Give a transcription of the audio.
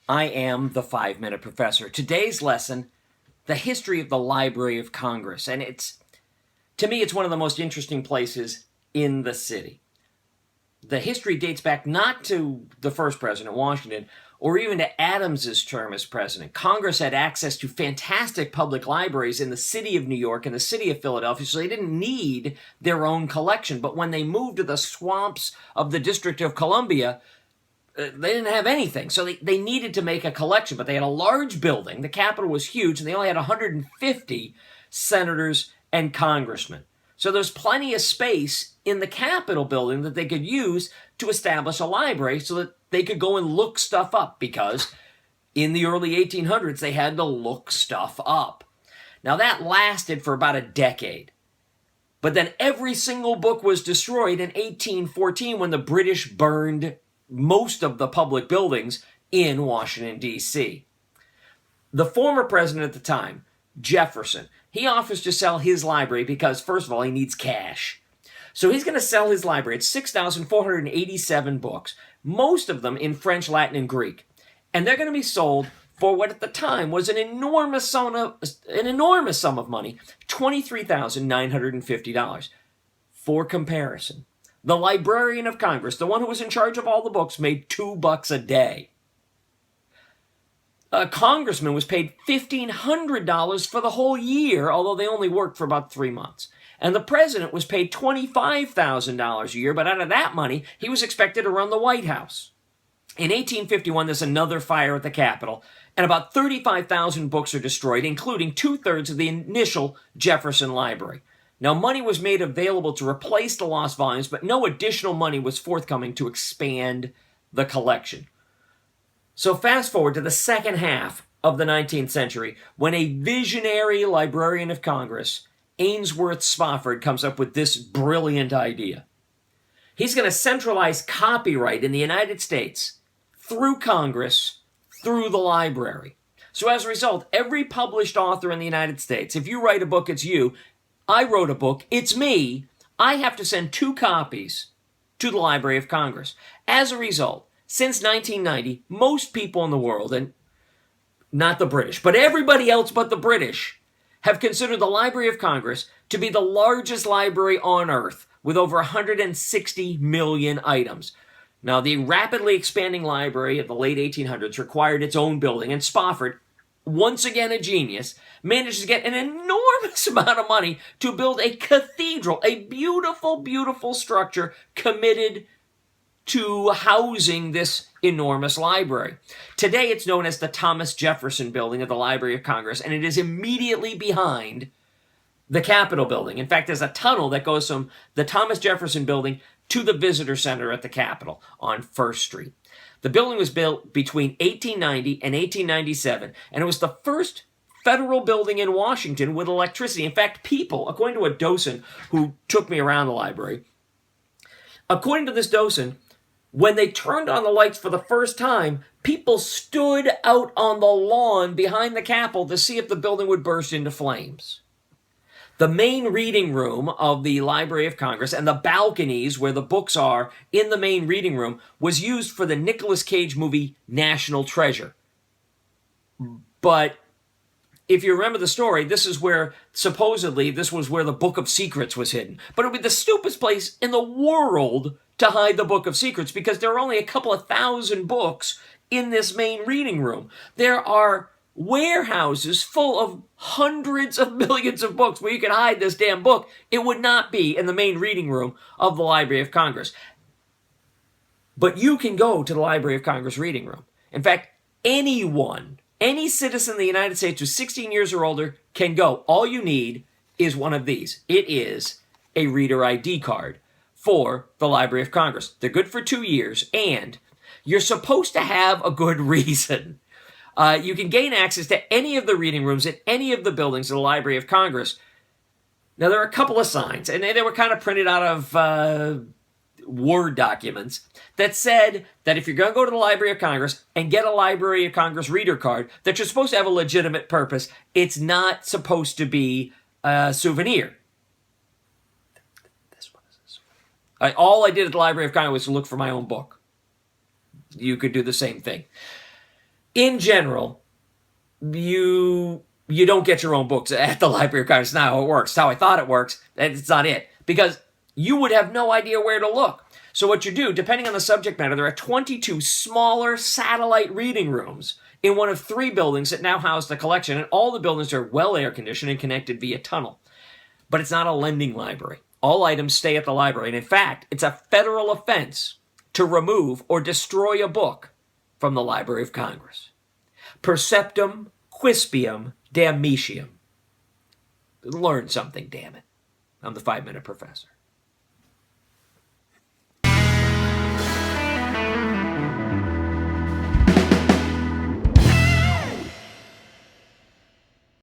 I am the 5-Minute Professor. Today's lesson, the history of the Library of Congress. And to me, it's one of the most interesting places in the city. The history dates back not to the first president, Washington, or even to Adams's term as president. Congress had access to fantastic public libraries in the city of New York and the city of Philadelphia, so they didn't need their own collection. But when they moved to the swamps of the District of Columbia, they didn't have anything, so they needed to make a collection, but they had a large building. The Capitol was huge, and they only had 150 senators and congressmen. So there's plenty of space in the Capitol building that they could use to establish a library so that they could go and look stuff up, because in the early 1800s, they had to look stuff up. Now, that lasted for about a decade. But then every single book was destroyed in 1814 when the British burned most of the public buildings in Washington, D.C. The former president at the time, Jefferson, he offers to sell his library because, first of all, he needs cash. So he's going to sell his library. It's 6,487 books, most of them in French, Latin, and Greek. And they're going to be sold for what at the time was an enormous sum of money, $23,950. For comparison, the Librarian of Congress, the one who was in charge of all the books, made $2 a day. A congressman was paid $1,500 for the whole year, although they only worked for about 3 months. And the president was paid $25,000 a year, but out of that money, he was expected to run the White House. In 1851, there's another fire at the Capitol, and about 35,000 books are destroyed, including 2/3 of the initial Jefferson Library. Now, money was made available to replace the lost volumes, but no additional money was forthcoming to expand the collection. So fast forward to the second half of the 19th century, when a visionary Librarian of Congress, Ainsworth Spofford, comes up with this brilliant idea. He's going to centralize copyright in the United States through Congress, through the library. So as a result, every published author in the United States, if you write a book, it's you. I wrote a book, it's me. I have to send 2 copies to the Library of Congress. As a result, since 1990, most people in the world, and not the British, but everybody else but the British, have considered the Library of Congress to be the largest library on earth, with over 160 million items. Now, the rapidly expanding library of the late 1800s required its own building, and Spofford, once again a genius, managed to get an enormous amount of money to build a cathedral, a beautiful, beautiful structure committed to housing this enormous library. Today, it's known as the Thomas Jefferson Building of the Library of Congress, and it is immediately behind the Capitol building. In fact, there's a tunnel that goes from the Thomas Jefferson Building to the Visitor Center at the Capitol on 1st Street. The building was built between 1890 and 1897, and it was the first federal building in Washington with electricity. In fact, people, according to a docent who took me around the library, according to this docent, when they turned on the lights for the first time, people stood out on the lawn behind the Capitol to see if the building would burst into flames. The main reading room of the Library of Congress and the balconies where the books are in the main reading room was used for the Nicolas Cage movie National Treasure. But if you remember the story, this is where, supposedly, this was where the Book of Secrets was hidden. But it would be the stupidest place in the world to hide the Book of Secrets, because there are only a couple of thousand books in this main reading room. There are warehouses full of hundreds of millions of books where you can hide this damn book. It would not be in the main reading room of the Library of Congress. But you can go to the Library of Congress reading room. In fact, anyone, any citizen of the United States who's 16 years or older can go. All you need is one of these. It is a reader ID card for the Library of Congress. They're good for 2 years, and you're supposed to have a good reason. You can gain access to any of the reading rooms at any of the buildings of the Library of Congress. Now, there are a couple of signs, and they were kind of printed out of Word documents, that said that if you're going to go to the Library of Congress and get a Library of Congress reader card, that you're supposed to have a legitimate purpose. It's not supposed to be a souvenir. This one is a souvenir. All I did at the Library of Congress was look for my own book. You could do the same thing. In general, you don't get your own books at the Library of Congress. It's not how it works. It's how I thought it works. It's not it. Because you would have no idea where to look. So what you do, depending on the subject matter, there are 22 smaller satellite reading rooms in one of 3 buildings that now house the collection, and all the buildings are well air-conditioned and connected via tunnel. But it's not a lending library. All items stay at the library, and in fact, it's a federal offense to remove or destroy a book from the Library of Congress. Perceptum quispium damnitium. Learn something, damn it. I'm the 5-Minute Professor.